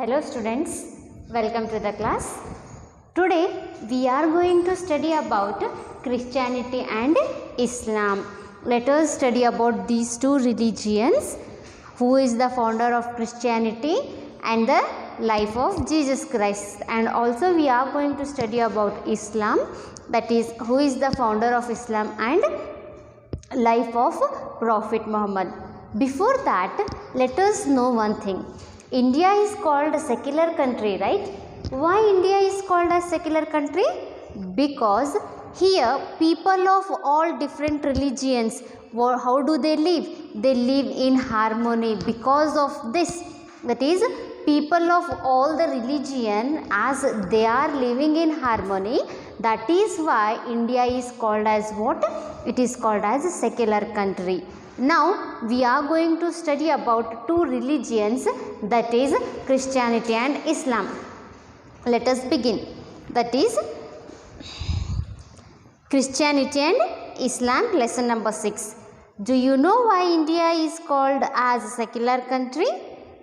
Hello students, welcome to the class. Today we are going to study about Christianity and Islam. Let us study about these two religions, who is the founder of Christianity and the life of Jesus Christ. And also we are going to study about Islam, that is who is the founder of Islam and life of Prophet Muhammad. Before that, let us know one thing. India is called a secular country, right? Why India is called a secular country? Because here people of all different religions, how do they live? They live in harmony. Because of this, that is, people of all the religion, as they are living in harmony, that is why India is called as what? It is called as a secular country. Now we are going to study about two religions, that is Christianity and Islam. Let us begin. That is Christianity and Islam, lesson number 6. Do you know why India is called as a secular country?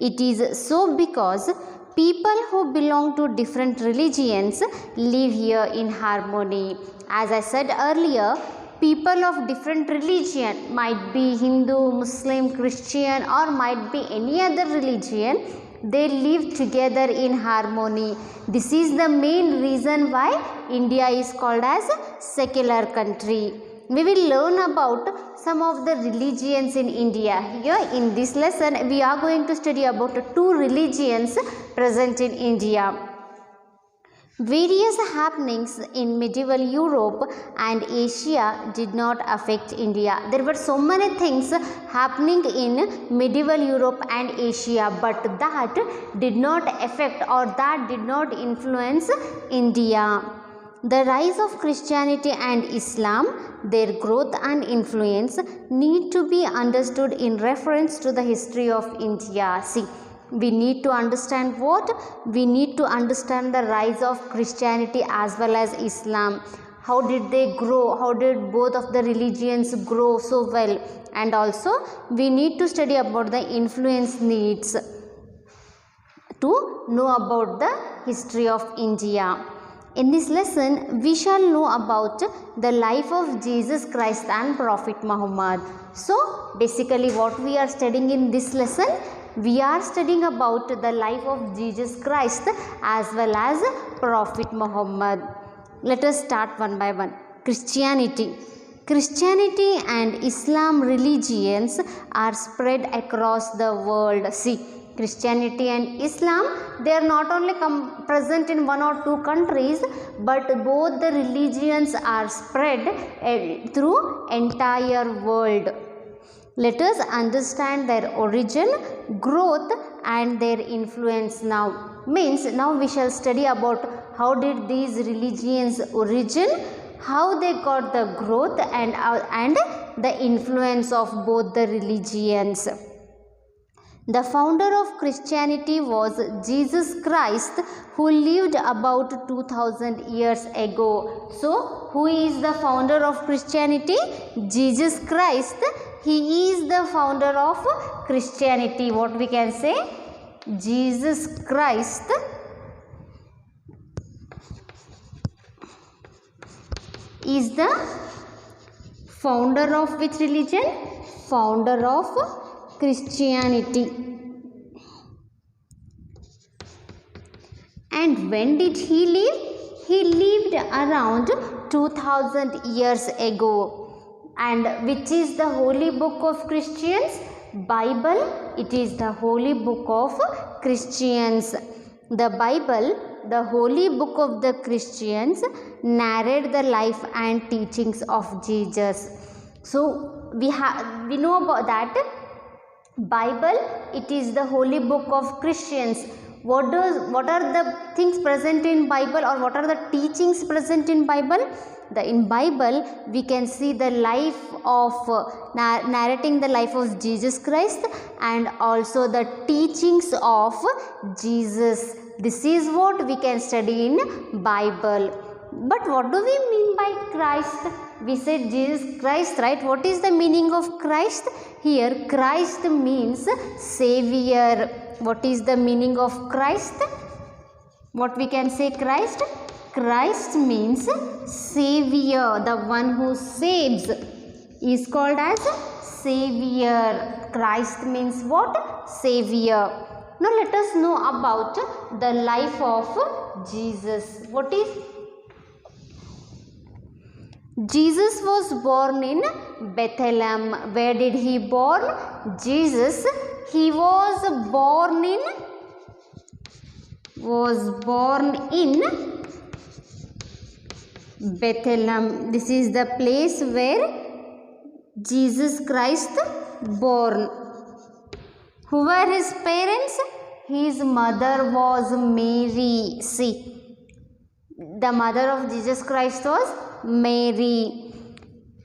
It is so because people who belong to different religions live here in harmony. As I said earlier, people of different religion, might be Hindu, Muslim, Christian, or might be any other religion, they live together in harmony. This is the main reason why India is called as a secular country. We will learn about some of the religions in India. Here in this lesson, we are going to study about two religions present in India. Various happenings in medieval Europe and Asia did not affect India. There were so many things happening in medieval Europe and Asia, but that did not affect or that did not influence India. The rise of Christianity and Islam, their growth and influence need to be understood in reference to the history of India. See, we need to understand what? We need to understand the rise of Christianity as well as Islam. How did they grow? How did both of the religions grow so well? And also we need to study about the influence needs to know about the history of India. In this lesson, we shall know about the life of Jesus Christ and Prophet Muhammad. So, basically what we are studying in this lesson, we are studying about the life of Jesus Christ as well as Prophet Muhammad. Let us start one by one. Christianity. Christianity and Islam religions are spread across the world. See, Christianity and Islam, they are not only present in one or two countries, but both the religions are spread through entire world. Let us understand their origin, growth and their influence now. Means now we shall study about how did these religions origin, how they got the growth and the influence of both the religions. The founder of Christianity was Jesus Christ, who lived about 2000 years ago. So, who is the founder of Christianity? Jesus Christ. He is the founder of Christianity. What we can say? Jesus Christ is the founder of which religion? Founder of Christianity. And when did he live? He lived around 2000 years ago. And which is the holy book of Christians? Bible. It is the holy book of Christians. The Bible, the holy book of the Christians, narrate the life and teachings of Jesus. So we know about that. Bible, it is the holy book of Christians. What are the things present in Bible, or what are the teachings present in Bible? In Bible we can see the life of narrating the life of Jesus Christ and also the teachings of Jesus. This is what we can study in Bible. But what do we mean by Christ? We said Jesus Christ, right? What is the meaning of Christ? Here Christ means Savior. What is the meaning of Christ? What we can say Christ? Christ means Savior. The one who saves is called as Savior. Christ means what? Savior. Now let us know about the life of Jesus. What is? Jesus was born in Bethlehem. Where did he born? Jesus, he was born in Bethlehem. This is the place where Jesus Christ born. Who were his parents? His mother was Mary. See, the mother of Jesus Christ was Mary.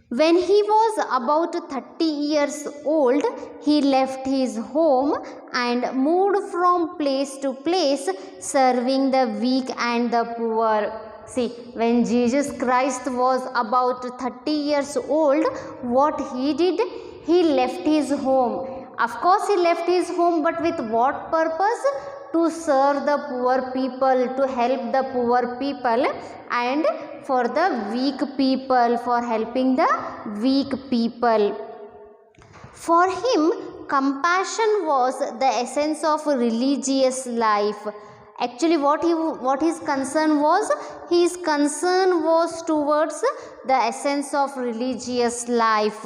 When he was about 30 years old, he left his home and moved from place to place, serving the weak and the poor. See, when Jesus Christ was about 30 years old, what he did? He left his home. Of course, he left his home, but with what purpose? To serve the poor people, to help the poor people, and for the weak people, for helping the weak people. For him, compassion was the essence of religious life. Actually, what his concern was? His concern was towards the essence of religious life.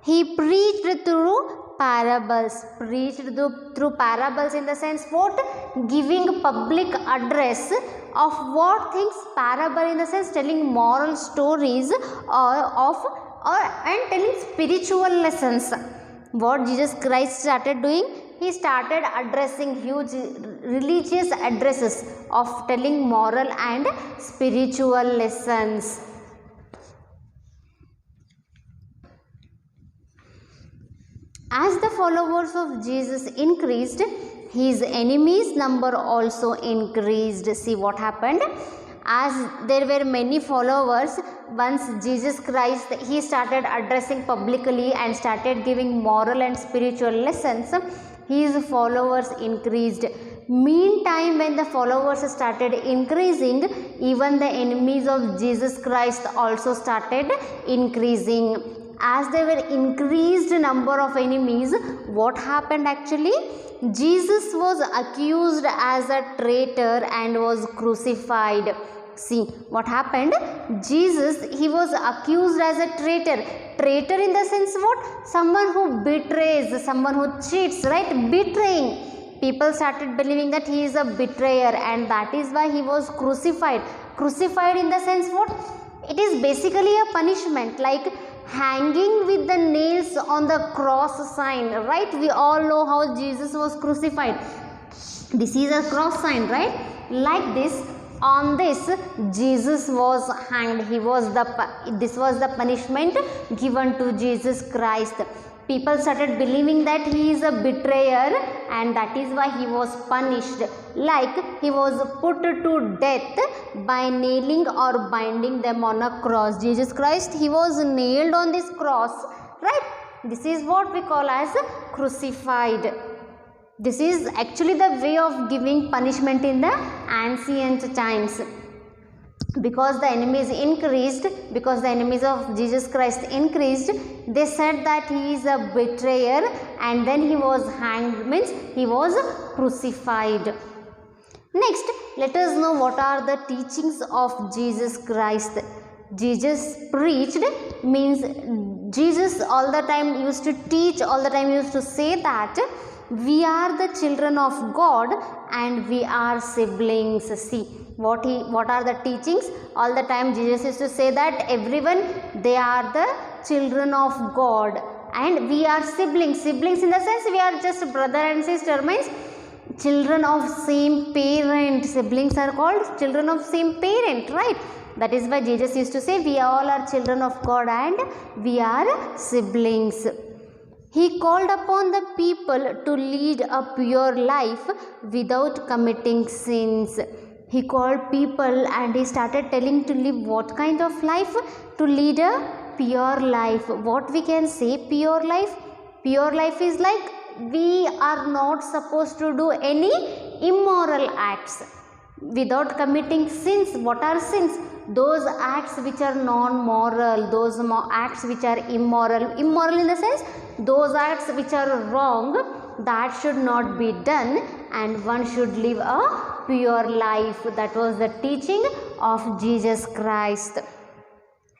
He preached through parables. Through parables in the sense what? Giving public address of what things? Parable in the sense telling moral stories and telling spiritual lessons. What Jesus Christ started doing? He started addressing huge religious addresses of telling moral and spiritual lessons. As the followers of Jesus increased, his enemies' number also increased. See what happened? As there were many followers, once Jesus Christ, he started addressing publicly and started giving moral and spiritual lessons, his followers increased. Meantime, when the followers started increasing, even the enemies of Jesus Christ also started increasing. As there were increased number of enemies, what happened actually? Jesus was accused as a traitor and was crucified. See what happened? Jesus, he was accused as a traitor. Traitor in the sense what? Someone who betrays, someone who cheats, right? Betraying. People started believing that he is a betrayer, and that is why he was crucified. Crucified in the sense what? It is basically a punishment, like hanging with the nails on the cross sign, right? We all know how Jesus was crucified. This is a cross sign, right? Like this, on this Jesus was hanged. This was the punishment given to Jesus Christ. People started believing that he is a betrayer, and that is why he was punished. Like he was put to death by nailing or binding them on a cross. Jesus Christ, he was nailed on this cross, right? This is what we call as crucified. This is actually the way of giving punishment in the ancient times. Because the enemies increased, because the enemies of Jesus Christ increased, they said that he is a betrayer, and then he was hanged, means he was crucified. Next, let us know what are the teachings of Jesus Christ. Jesus preached means Jesus all the time used to teach, all the time used to say that we are the children of God and we are siblings. See what are the teachings? All the time Jesus used to say that everyone, they are the children of God and we are siblings. Siblings in the sense we are just brother and sister, means children of same parent. Siblings are called children of same parent, right? That is why Jesus used to say we all are children of God and we are siblings. He called upon the people to lead a pure life without committing sins. He called people and he started telling to live what kind of life? To lead a pure life. What we can say pure life? Pure life is like we are not supposed to do any immoral acts without committing sins. What are sins? Those acts which are non-moral, those acts which are immoral. Immoral in the sense, those acts which are wrong, that should not be done, and one should live a pure life. That was the teaching of Jesus Christ.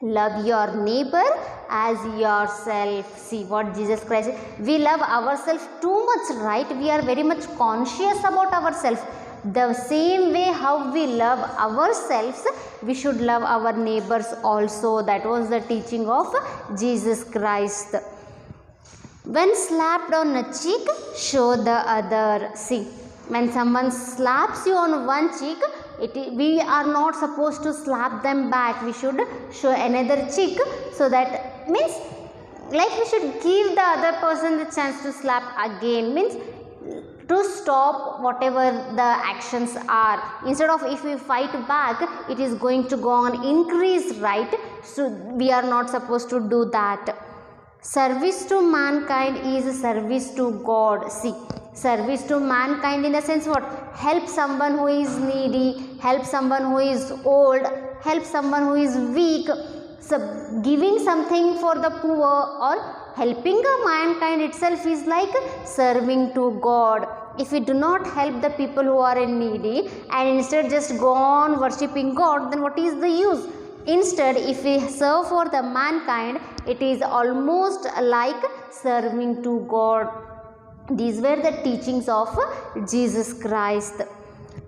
Love your neighbor as yourself. See what Jesus Christ, we love ourselves too much, right? We are very much conscious about ourselves. The same way how we love ourselves, we should love our neighbors also. That was the teaching of Jesus Christ. When slapped on a cheek, show the other. See, when someone slaps you on one cheek, we are not supposed to slap them back. We should show another cheek. So that means, like, we should give the other person the chance to slap again. Means to stop whatever the actions are. Instead of, if we fight back, it is going to go on increase, right? So we are not supposed to do that. Service to mankind is service to God. See, service to mankind in the sense what? Help someone who is needy, help someone who is old, help someone who is weak. So giving something for the poor or helping a mankind itself is like serving to God. If we do not help the people who are in needy and instead just go on worshipping God, then what is the use? Instead, if we serve for the mankind, it is almost like serving to God. These were the teachings of Jesus Christ.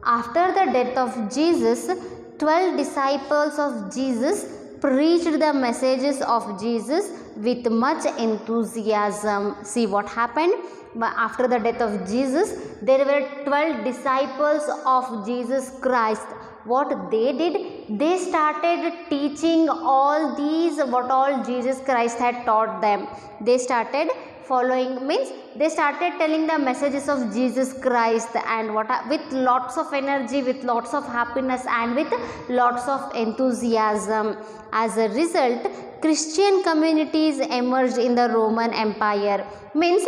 After the death of Jesus, 12 disciples of Jesus preached the messages of Jesus with much enthusiasm. See what happened? After the death of Jesus, there were 12 disciples of Jesus Christ. What they did? They started teaching all these, what all Jesus Christ had taught them. They started following, means they started telling the messages of Jesus Christ, and with lots of energy, with lots of happiness, and with lots of enthusiasm. As a result, Christian communities emerged in the Roman Empire. Means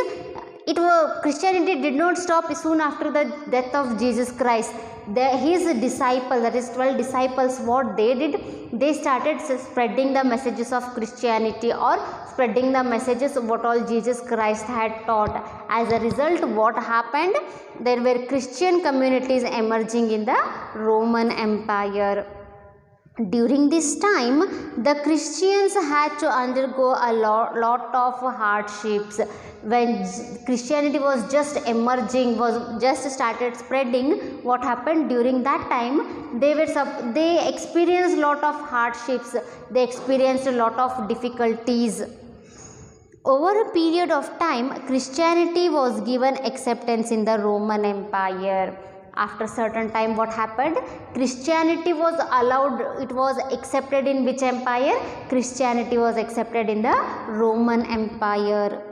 Christianity did not stop soon after the death of Jesus Christ. His disciples, that is 12 disciples, what they did? They started spreading the messages of Christianity, or spreading the messages of what all Jesus Christ had taught. As a result, what happened? There were Christian communities emerging in the Roman Empire. During this time, the Christians had to undergo a lot of hardships. When Christianity was just emerging, was just started spreading, what happened during that time? They experienced a lot of hardships. They experienced a lot of difficulties. Over a period of time, Christianity was given acceptance in the Roman Empire. After certain time, what happened? Christianity was allowed, it was accepted in which empire? Christianity was accepted in the Roman Empire.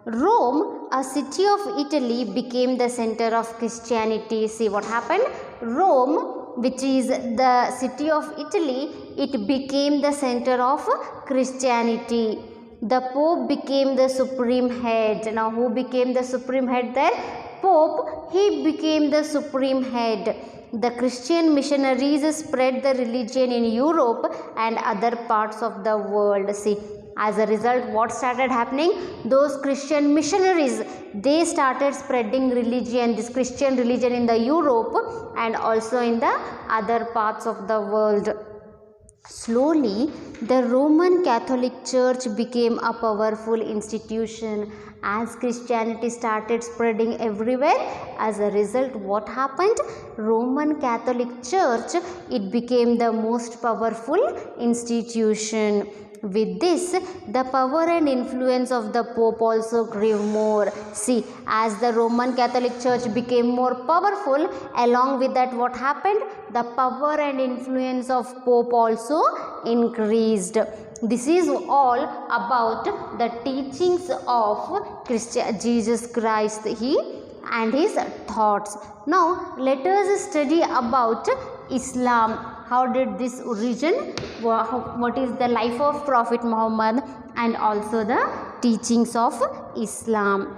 Rome, a city of Italy, became the center of Christianity. See what happened? Rome, which is the city of Italy, it became the center of Christianity. The Pope became the supreme head. Now, who became the supreme head there? Pope, he became the supreme head. The Christian missionaries spread the religion in Europe and other parts of the world. See, as a result, what started happening? Those Christian missionaries, they started spreading religion, this Christian religion, in the Europe and also in the other parts of the world. Slowly, the Roman Catholic Church became a powerful institution as Christianity started spreading everywhere. As a result, what happened? Roman Catholic Church, it became the most powerful institution. With this, the power and influence of the Pope also grew more. See, as the Roman Catholic Church became more powerful, along with that, what happened? The power and influence of Pope also increased. This is all about the teachings of Jesus Christ and his thoughts. Now, let us study about Islam. How did this origin? What is the life of Prophet Muhammad and also the teachings of Islam?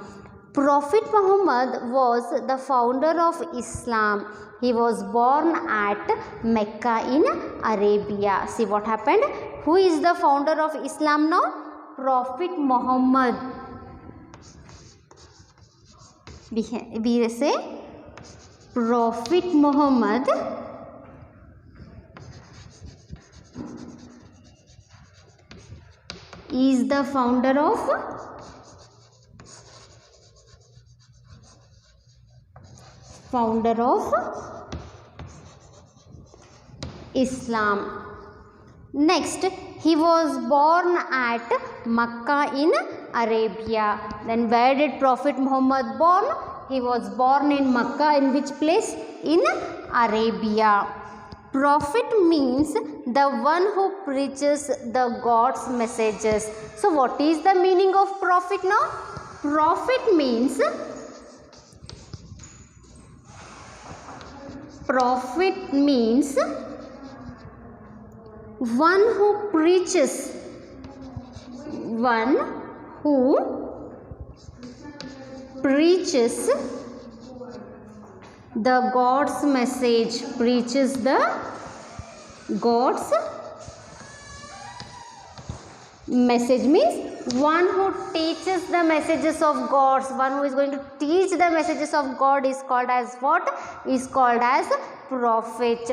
Prophet Muhammad was the founder of Islam. He was born at Mecca in Arabia. See what happened? Who is the founder of Islam now? Prophet Muhammad. We say Prophet Muhammad is the founder of Islam. Next, he was born at Makkah in Arabia. Then where did Prophet Muhammad born? He was born in Makkah. In which place? In Arabia. Prophet means the one who preaches the God's messages. So what is the meaning of prophet now? Prophet means one who preaches the God's message, preaches the God's message means one who teaches the messages of God. One who is going to teach the messages of God is called as what? Is called as prophet.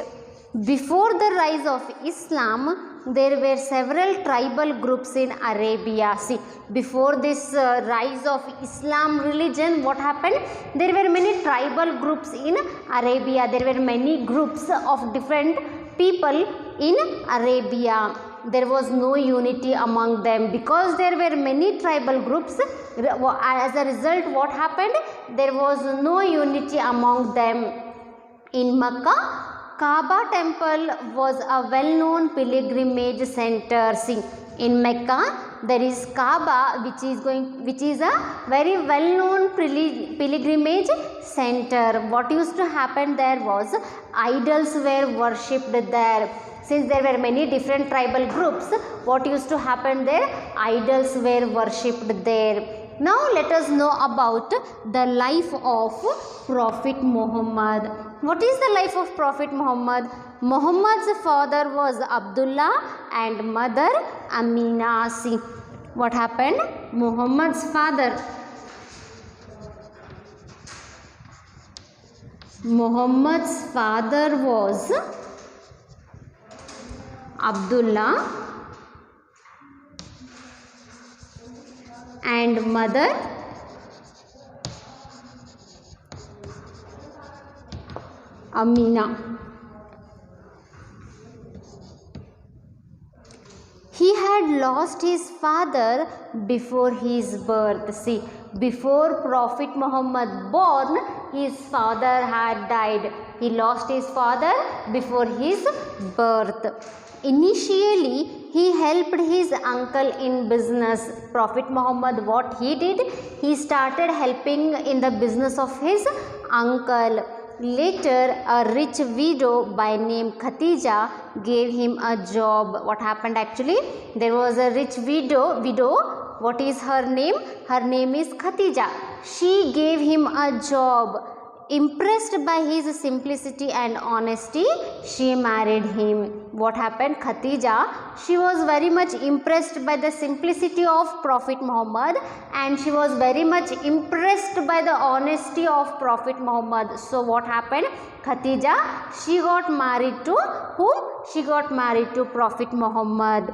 Before the rise of Islam, there were several tribal groups in Arabia. See, before this rise of Islam religion, what happened? There were many tribal groups in Arabia. There were many groups of different people in Arabia. There was no unity among them because there were many tribal groups. As a result, what happened? There was no unity among them. In Makkah, Kaaba temple was a well-known pilgrimage center. See, in Mecca there is Kaaba, which is a very well-known pilgrimage center. What used to happen there was idols were worshipped there. Since there were many different tribal groups, what used to happen there? Idols were worshipped there. Now let us know about the life of Prophet Muhammad. What is the life of Prophet Muhammad? Muhammad's father was Abdullah and mother Amina. See what happened? Muhammad's father was Abdullah and mother Amina. He had lost his father before his birth. See, before Prophet Muhammad born, his father had died. He lost his father before his birth. Initially, he helped his uncle in business. Prophet Muhammad, what he did? He started helping in the business of his uncle. Later, a rich widow by name Khatija gave him a job. What happened actually? There was a rich widow. What is her name? Her name is Khatija. She gave him a job. Impressed by his simplicity and honesty, she married him. What happened? Khatija, she was very much impressed by the simplicity of Prophet Muhammad and she was very much impressed by the honesty of Prophet Muhammad. So what happened? Khatija, she got married to whom? She got married to Prophet Muhammad.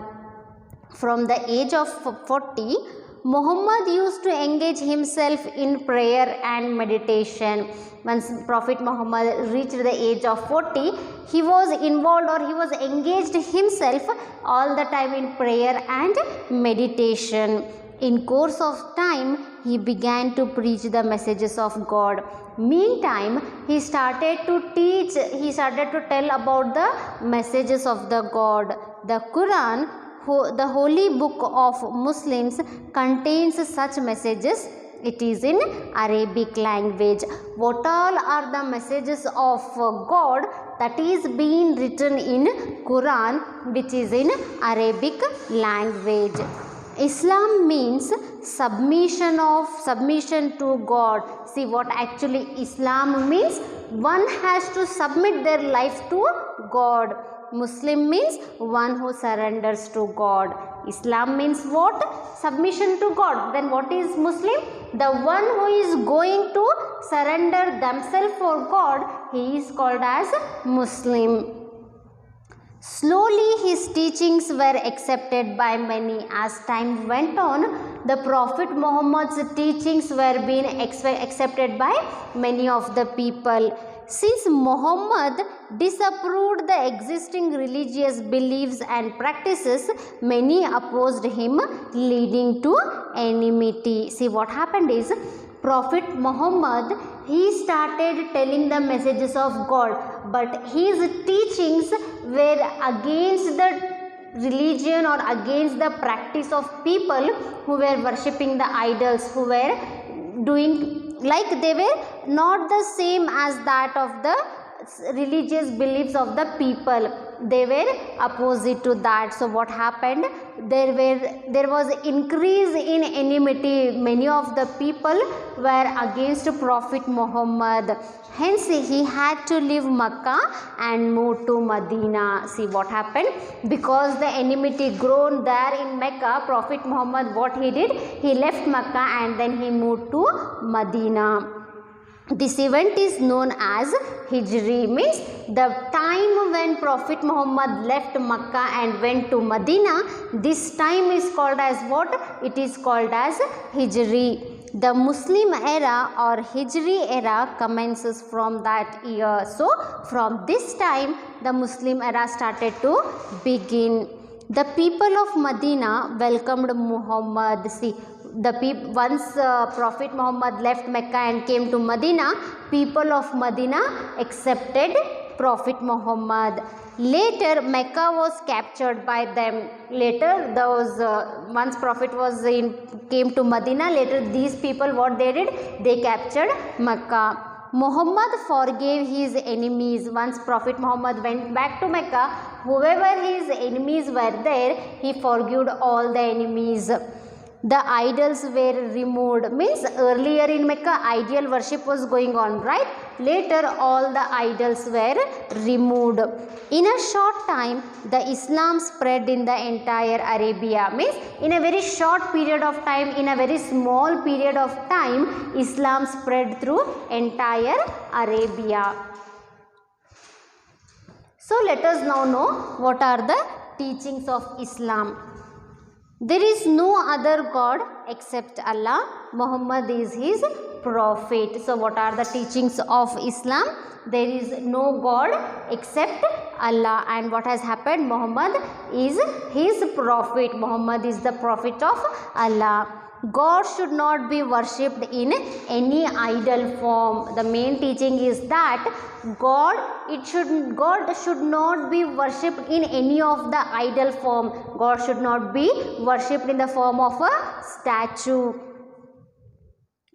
From the age of 40, Muhammad used to engage himself in prayer and meditation. Once Prophet Muhammad reached the age of 40, he was involved or he was engaged himself all the time in prayer and meditation. In course of time, he began to preach the messages of God. Meantime, he started to tell about the messages of the God. The Quran, the holy book of Muslims, contains such messages. It is in Arabic language. What all are the messages of God that is being written in Quran, which is in Arabic language? Islam means submission to God. See what actually Islam means? One has to submit their life to God. Muslim means one who surrenders to God. Islam means what? Submission to God. Then what is Muslim? The one who is going to surrender themselves for God, he is called as Muslim. Slowly his teachings were accepted by many. As time went on, the Prophet Muhammad's teachings were being accepted by many of the people. Since Muhammad disapproved the existing religious beliefs and practices, many opposed him, leading to enmity. See what happened is, Prophet Muhammad, he started telling the messages of God, but his teachings were against the religion or against the practice of people who were worshipping the idols, who were doing like they were not the same as that of the religious beliefs of the people. They were opposite to that. So what happened? There was increase in enmity. Many of the people were against Prophet Muhammad. Hence he had to leave Makkah and move to Medina. See what happened? Because the enmity grown there in Mecca, Prophet Muhammad, what he did? He left Makkah and then he moved to Medina. This event is known as Hijri, means the time when Prophet Muhammad left Makkah and went to Medina. This time is called as what? It is called as Hijri. The Muslim era or Hijri era commences from that year. So from this time the Muslim era started to begin. The people of Medina welcomed Muhammad. See, once Prophet Muhammad left Mecca and came to Medina, people of Medina accepted Prophet Muhammad. Later Mecca was captured by them. Later once Prophet came to Medina, later these people, what they did? They captured Mecca. Muhammad forgave his enemies. Once Prophet Muhammad went back to Mecca, whoever his enemies were there, he forgave all the enemies. The idols were removed, means earlier in Mecca idol worship was going on, right? Later all the idols were removed. In a short time the Islam spread in the entire Arabia, means in a very short period of time, in a very small period of time, Islam spread through entire Arabia. So let us now know what are the teachings of Islam. There is no other God except Allah. Muhammad is his prophet. So what are the teachings of Islam? There is no God except Allah. And what has happened? Muhammad is his prophet. Muhammad is the prophet of Allah. God should not be worshipped in any idol form. The main teaching is that God should not be worshipped in any of the idol form. God should not be worshipped in the form of a statue.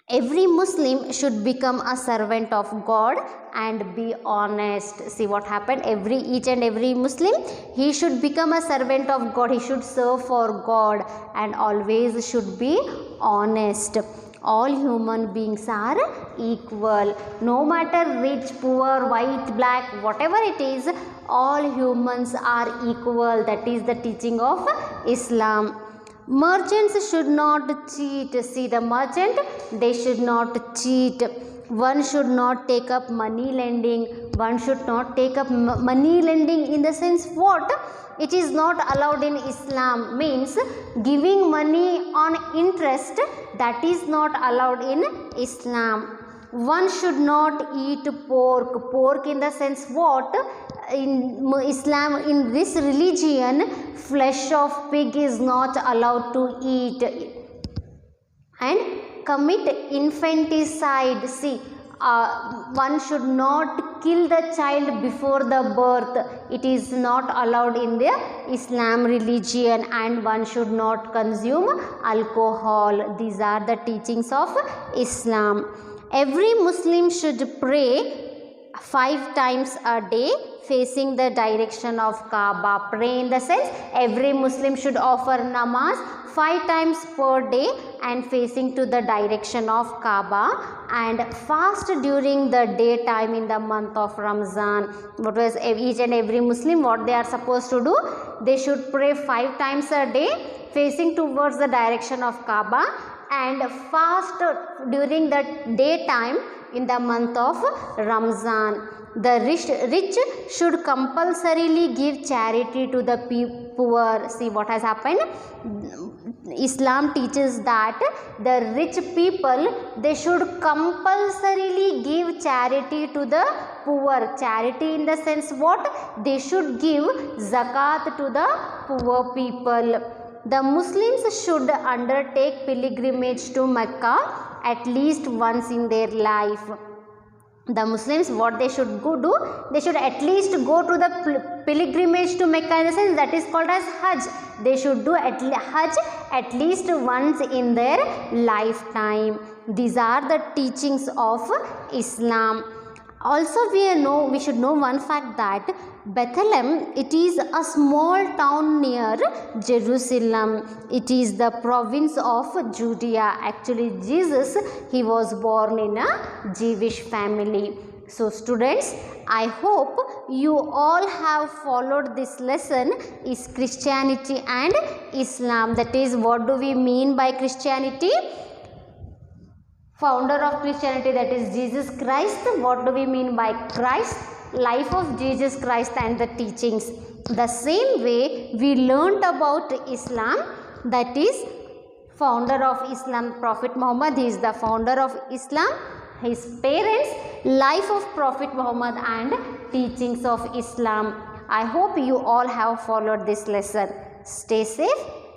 Every Muslim should become a servant of God and be honest. See what happened? Each and every Muslim, he should become a servant of God. He should serve for God and always should be honest. All human beings are equal. No matter rich, poor, white, black, whatever it is, all humans are equal. That is the teaching of Islam. Merchants should not cheat. See, the merchant, they should not cheat. One should not take up money lending. One should not take up money lending in the sense what? It is not allowed in Islam. Means giving money on interest, that is not allowed in Islam. One should not eat pork. Pork in the sense what? In Islam, in this religion, flesh of pig is not allowed to eat. And commit infanticide. See, one should not kill the child before the birth. It is not allowed in the Islam religion. And one should not consume alcohol. These are the teachings of Islam. Every Muslim should pray 5 times a day facing the direction of Kaaba. Pray in the sense every Muslim should offer namaz 5 times per day and facing to the direction of Kaaba, and fast during the daytime in the month of Ramzan. What was each and every Muslim, what they are supposed to do? They should pray 5 times a day facing towards the direction of Kaaba and fast during the daytime in the month of Ramzan. The rich should compulsorily give charity to the poor. See what has happened? Islam teaches that the rich people, they should compulsorily give charity to the poor. Charity in the sense what? They should give zakat to the poor people. The Muslims should undertake pilgrimage to Mecca at least once in their life. The Muslims, what they should do? They should at least go to the pilgrimage to Mecca, in the sense that is called as Hajj. They should do Hajj at least once in their lifetime. These are the teachings of Islam. Also we should know one fact that Bethlehem, it is a small town near Jerusalem. It is the province of Judea. Actually Jesus, he was born in a Jewish family. So students, I hope you all have followed this lesson, is Christianity and Islam. That is, what do we mean by Christianity? Founder of Christianity, that is Jesus Christ. What do we mean by Christ? Life of Jesus Christ and the teachings. The same way we learnt about Islam, that is founder of Islam, Prophet Muhammad, he is the founder of Islam, his parents, life of Prophet Muhammad and teachings of Islam. I hope you all have followed this lesson. Stay safe.